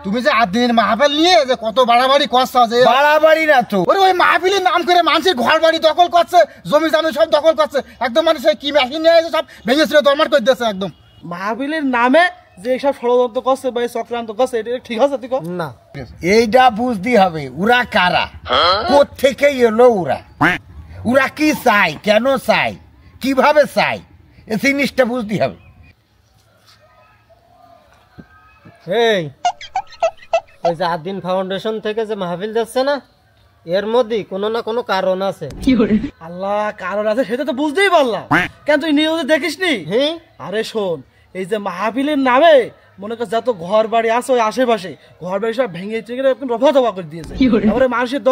তুমি যে আদিনের মাহফিল নিয়ে যে কত বাড়াবাড়ি করছো, যে বাড়াবাড়ি না তো, ওই মাহফিলের নাম করে মানুষের ঘর বাড়ি দখল করছে, জমি জামি সব দখল করছে, একদম মানুষ কি মেশিন নিয়ে এসে সব ভেঙে ছিল দরমার করে দিয়েছে একদম। মাহফিলের নামে যে সব ষড়যন্ত্র করছে বা চক্রান্ত করছে, এটা ঠিক আছে? তুই না, এইটা বুঝতে হবে ওরা কারা, কোত্থেকে এলো ওরা, ওরা কি চাই, কেন চাই, কিভাবে চাই, এই জিনিসটা বুঝতে হবে। এই ওই যে আদিন ফাউন্ডেশন থেকে যে মাহফিল যাচ্ছে না, এর মধ্যে কোনো না কোনো কারণ আছে। আল্লাহ, কারণ আছে সেটা তো বুঝতেই পারলাম, কেন তুই নিউজে দেখিস নি? হ্যাঁ, আরে শোন, এই যে মাহফিলের নামে মনে কর যত ঘর বাড়ি আছে ওই আশেপাশে ঘর বাড়ি সব ভেঙে চেঙে রফা দফা করে দিয়েছে, তারপরে মানুষের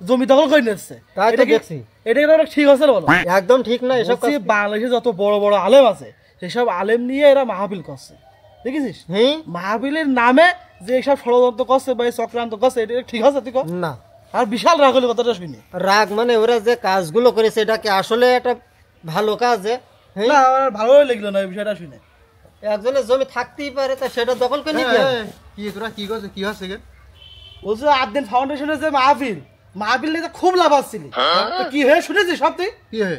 জমি দখল করে নিচ্ছে। তাই তো দেখছি। এটা ঠিক আছে বলো? একদম ঠিক না। এসব বাংলাদেশে যত বড় বড় আলেম আছে সেসব আলেম নিয়ে এরা মাহফিল করছে, দেখেছিস? হ্যাঁ, মাহফিলের নামে যে সব ষড়যন্ত্র করছে বা চক্রান্ত করছে, এটা ঠিক আছে? তুই না। আর বিশাল রাগ হলো কথাটা শুনি। রাগ মানে ওরা যে কাজগুলো করেছে এটা কি আসলে একটা ভালো কাজ? না, আমার ভালোই লাগলো না এই বিষয়টা শুনে। একজনের জমি থাকতেই পারে, তা সেটা দখল করে নিতে হবে। কি তোরা কি করছে, কি হচ্ছে? বলছে আদিন ফাউন্ডেশনের যে মাহফিল নিয়ে খুব লাভ আসছিল, কি হয়ে শুনেছিস সব? তুই কি হয়ে?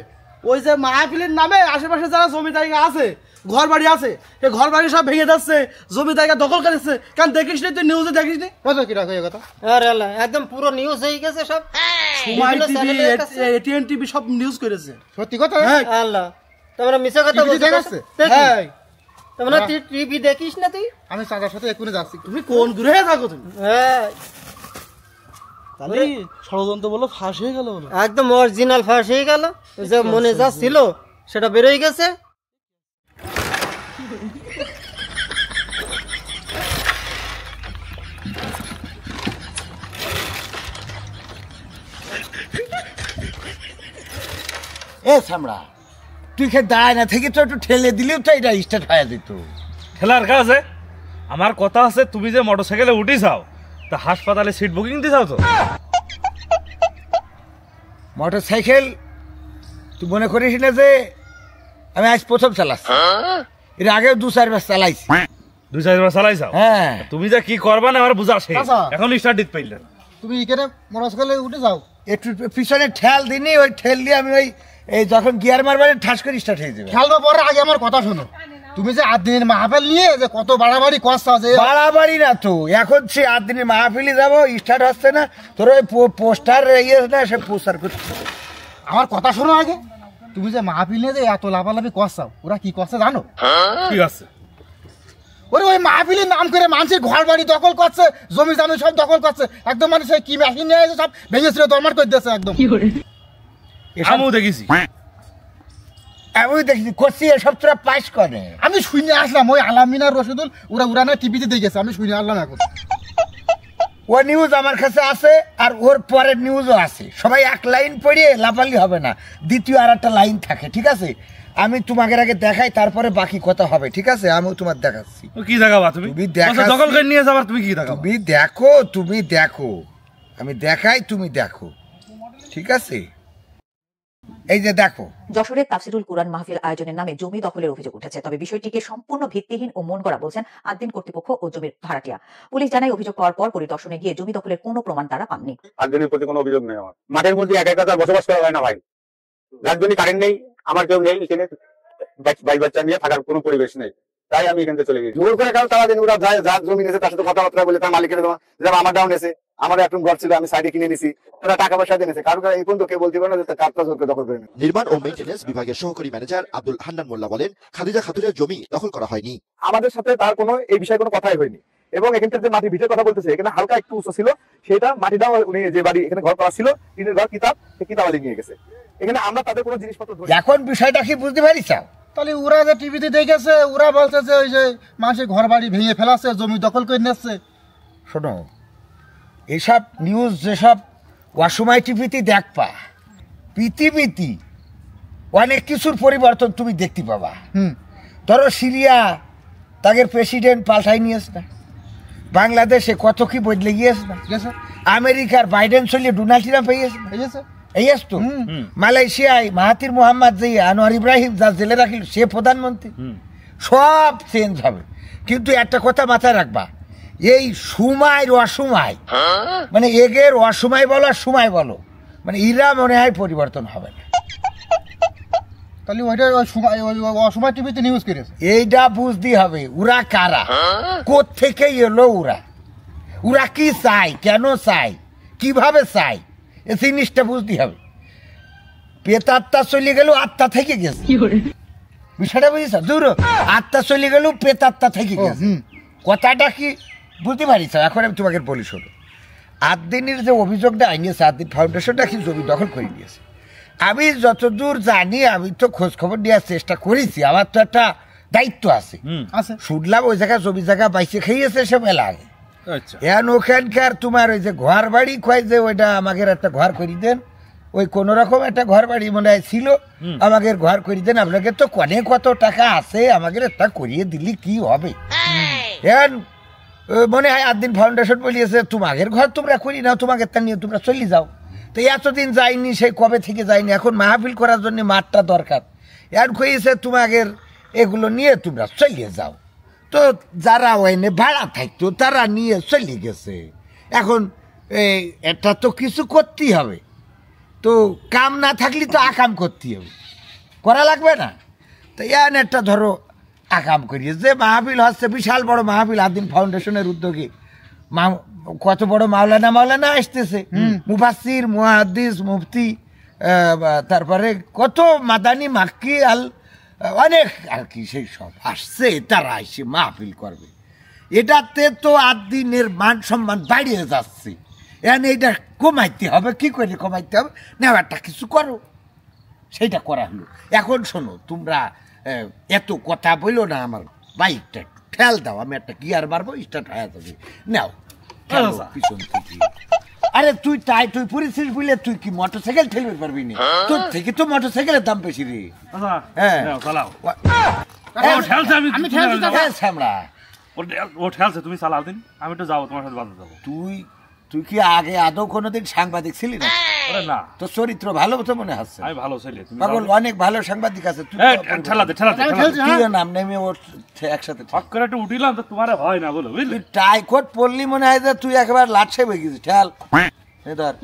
ওই যে মাহফিলের নামে আশেপাশে যারা জমি জায়গা আছে, ঘর বাড়ি আছে, সেই ঘর বাড়ি সব ভেঙে যাচ্ছে, জমি জায়গা দখল করেছে। কারণ দেখিস নি তুই, নিউজে দেখিস নি? কি রাখো কথা? আরে আল্লাহ, একদম পুরো নিউজ হয়ে গেছে সব। সময় টিভি, এটিএন টিভি সব নিউজ করেছে। সত্যি কথা? আল্লাহ, তোমরা মিছা কথা বলছো? তোমরা টিভি দেখিস না তুই? আমি চাচার সাথে এক্ষুনি যাচ্ছি। তুমি কোন গ্রহে থাকো তুমি? হ্যাঁ, তাহলে ষড়যন্ত্র বলো ফাঁস হয়ে গেল। একদম অরিজিনাল ফাঁস হয়ে গেল। যে মনে যা ছিল সেটা বেরোয় গেছে। এ সামড়া, তুই খেয়ে দাঁড়ায় না থেকে তো একটু ঠেলে দিলেও তো এটা স্টার্ট হয়ে যেত। ঠেলার কাছে আমার কথা আছে, তুমি যে মোটরসাইকেলে উঠি যাও তা হাসপাতালে সিট বুকিং দিয়ে যাও তো? মোটর সাইকেল তুই মনে করিস না যে আমি আজ প্রথম চালাচ্ছি, এর আগে 2-4 বার চালাইছি। 2-4 বার চালাইছাও? হ্যাঁ। তুমি যে কি করবা না আমার বুঝা শেষ, এখন স্টার্ট দিতে পাইলে। তুমি এখানে মোটরসাইকেলে উঠে যাও, একটু পিছনে ঠেল দিনি, ওই ঠেল দিয়ে আমি ওই এই যখন গিয়ার মারবারে ঠাস করে স্টার্ট হয়ে যাবে। খেলবো পরে, আগে আমার কথা শোনো। তুমি যে আদিনের মাহফিল নিয়ে যে কত বাড়াবাড়ি করছো, যে বাড়াবাড়ি না তো, এখন সে 8 দিনের মাহফিলে যাবো, স্টার্ট হচ্ছে না, তোর ওই পোস্টার ইয়ে না, সে পোস্টার করছে। আমার কথা শোনো আগে। তুমি যে মাহফিল নিয়ে যে এত লাভালাভি করছো, ওরা কি করছে জানো? ঠিক আছে, ওই মাহফিলের নাম করে মানুষের ঘর বাড়ি দখল করছে, জমি জামি সব দখল করছে, একদম মানুষ কি মেশিন নিয়ে এসে সব ভেঙে ছিল দরমার করে দিয়েছে একদম। আমিও দেখেছি, আমি দেখছি করছি, এসব তোরা পাস করে। আমি শুনে আসলাম, ওই আলামিনার রশিদুল ওরা না টিভিতে দেখেছে, আমি শুনে আসলাম এখন। ও নিউজ আমার কাছে আছে, আর ওর পরের নিউজও আছে। সবাই এক লাইন পড়িয়ে লাফালি হবে না, দ্বিতীয় আর একটা লাইন থাকে, ঠিক আছে? আমি তোমাকে আগে দেখাই, তারপরে বাকি কথা হবে, ঠিক আছে? আমিও তোমার দেখাচ্ছি। কি দেখাবা তুমি? দখল করে নিয়ে যাবার তুমি কি দেখাবা? তুমি দেখো, আমি দেখাই, তুমি দেখো, ঠিক আছে? এই যে দেখো, যশোরের তাফসিরুল কুরআন মাহফিল আয়োজনের নামে জমি দখলের অভিযোগ উঠেছে। তবে বিষয়টিকে সম্পূর্ণ ভিত্তিহীন ও মন গড়া বলছেন আদিন কর্তৃপক্ষ ও জমির ভাড়াটিয়া। পুলিশ জানায়, অভিযোগ পাওয়ার পর পরিদর্শনে গিয়ে জমি দখলের কোনো প্রমাণ তারা পাননি। আদিনের প্রতি কোনো অভিযোগ নেই আমার। মাঠের মধ্যে একা একা বসবাস করা হয় না ভাই, রাজধানী কারেন্ট নেই, আমার কেউ নেই, এখানে ভাই বাচ্চা নিয়ে থাকার কোনো পরিবেশ নেই, তাই আমি এখান থেকে চলে গেছি। জোর করে কারণ তারা দিন ওরা যায়, যার জমি নিয়েছে তার সাথে কথাবার্তা বলে তার মালিকের যেমন আমার ডাউন এসে, আমার একটা ঘর ছিল আমি সাইডে কিনে নিছি, তারা টাকা পয়সা দিয়েছে, কারণ এই পর্যন্ত কেউ বলতে পারে না যে তার কাজটা দখল করে। নির্মাণ ও মেইনটেনেন্স বিভাগের সহকারী ম্যানেজার আব্দুল হান্নান মোল্লা বলেন, খাদিজা খাতুনের জমি দখল করা হয়নি। আমাদের সাথে তার কোনো এই বিষয়ে কোনো কথাই হয়নি, এবং এখানকার যে মাটি ভিটের কথা বলতেছে, এখানে হালকা একটু উঁচু ছিল, সেটা মাটিটাও উনি যে বাড়ি এখানে ঘর করা ছিল, টিনের ঘর, কিতাব আলি নিয়ে গেছে। এখানে আমরা তাদের কোনো জিনিসপত্র, এখন বিষয়টা কি বুঝতে পারিস? তাহলে ওরা যে টিভিতে দেখেছে, ওরা বলছে যে ওই যে মানুষের ঘর বাড়ি ভেঙে ফেলাছে, জমি দখল করে নিচ্ছে। শোনো, এসব নিউজ যেসব অসময় টিভিতে দেখবা, পৃথিবীতে অনেক কিছুর পরিবর্তন তুমি দেখতে পাবা। ধরো সিরিয়া, তাদের প্রেসিডেন্ট পাল্টাই নিয়েছে না, বাংলাদেশে কত কি বদলে গিয়েছে না, আমেরিকার বাইডেন চলিয়ে ডোনাল্ড ট্রাম্প হয়েছে, তো মালয়েশিয়ায় মাহাতির মোহাম্মদ যে আনোয়ার ইব্রাহিম যা জেলে রাখিল সে প্রধানমন্ত্রী, সব চেঞ্জ হবে। কিন্তু একটা কথা মাথায় রাখবা, এই সময় অসময় মানে এগের অসময় বলো আর সময় বলো মানে ইরা মনে হয় পরিবর্তন হবে না। তাহলে ওইটা ওই সময় অসময় টিভিতে নিউজ করেছে। এইটা বুঝতে হবে ওরা কারা, কোত্থেকে এলো ওরা, ওরা কি চাই, কেন চাই, কিভাবে চাই, এই জিনিসটা বুঝতে হবে। পেতাত্মা চলে গেল আত্মা থেকে গেছে, বিষয়টা বুঝেছ? দূর আত্মা চলে গেল পেতাত্মা থেকে গেছে। কথাটা কি বুঝতে পারিস? এখন আমি তোমাকে বলি শোনো, 8 দিনের যে অভিযোগটা আনিয়েছে 8 দিন ফাউন্ডেশনটা কি জমি দখল করে নিয়েছে। আমি যতদূর জানি, আমি তো খোঁজ খবর নেওয়ার চেষ্টা করেছি, আমার তো একটা দায়িত্ব আছে। শুনলাম ওই জায়গায় জমি জায়গা বাইসে খেয়েছে সে মেলা আগে। এখন ওখানকার তোমার ওই যে ঘর বাড়ি কয় যে ওইটা আমাদের একটা ঘর করে দেন, ওই কোন রকম একটা ঘর বাড়ি মনে হয় ছিল, আমাদের ঘর করে দেন, আপনাকে তো কনে কত টাকা আছে, আমাদের একটা করিয়ে দিলি কি হবে। এখন মনে হয় 8 দিন ফাউন্ডেশন বলিয়েছে তোমাদের ঘর তোমরা করি না, তোমাকে তা নিয়ে তোমরা চলে যাও। তো এতদিন যাইনি, সেই কবে থেকে যাইনি, এখন মাহফিল করার জন্য মাঠটা দরকার। এখন কইছে তোমাদের এগুলো নিয়ে তোমরা চলে যাও। তো যারা ওইনে ভাড়া থাকতো তারা নিয়ে চলে গেছে। এখন এটা তো কিছু করতেই হবে, তো কাম না থাকলে তো আকাম করতে হবে, করা লাগবে না? তো এন একটা ধরো আকাম করিয়ে যে মাহফিল হচ্ছে, বিশাল বড় মাহফিল 8 দিন ফাউন্ডেশনের উদ্যোগে, কত বড় মাওলানা আসতেছে, মুফাসসির, মুহাদ্দিস, মুফতি, তারপরে কত মাদানি মাক্কি আল অনেক আর কি সেই সব আসছে, তারা এসে মাহফিল করবে। এটাতে তো 8 দিনের মান সম্মান বাড়িয়ে যাচ্ছে। এখানে এটা কমাইতে হবে, কি করে কমাইতে হবে, না একটা কিছু করো, সেইটা করা হলো। এখন শোনো, তোমরা এত কথা বললো না, আমার বাইকটা একটু ঠেল দাও, আমি একটা গিয়ার মারবো, স্টার্ট হয়ে যাবে, নাও পিছন থেকে। আরে তুই পরিস্থিতি বুঝলে তুই কি মোটরসাইকেল ঠেলবে পারবি না? তোর থেকে তো মোটরসাইকেলের দাম বেশি রে। হ্যাঁ ও ঠেলছে, তুমি চালাও দিন, আমি একটু যাবো তোমার সাথে বাজার যাবো। তুই কি আগে আদৌ কোনোদিন সাংবাদিক ছিলি না? না, তোর চরিত্র ভালো তো মনে হচ্ছে। আমি ভালো ছেলে, পাগল, অনেক ভালো সাংবাদিক আছে। নাম নেমে ওর একসাথে একটু উঠিলাম তো তোমার হয় না বলো, বুঝলি? টাই কোট পড়লি মনে হয় যে তুই একেবারে লাট সেবে গেছিস। ঠেল ধর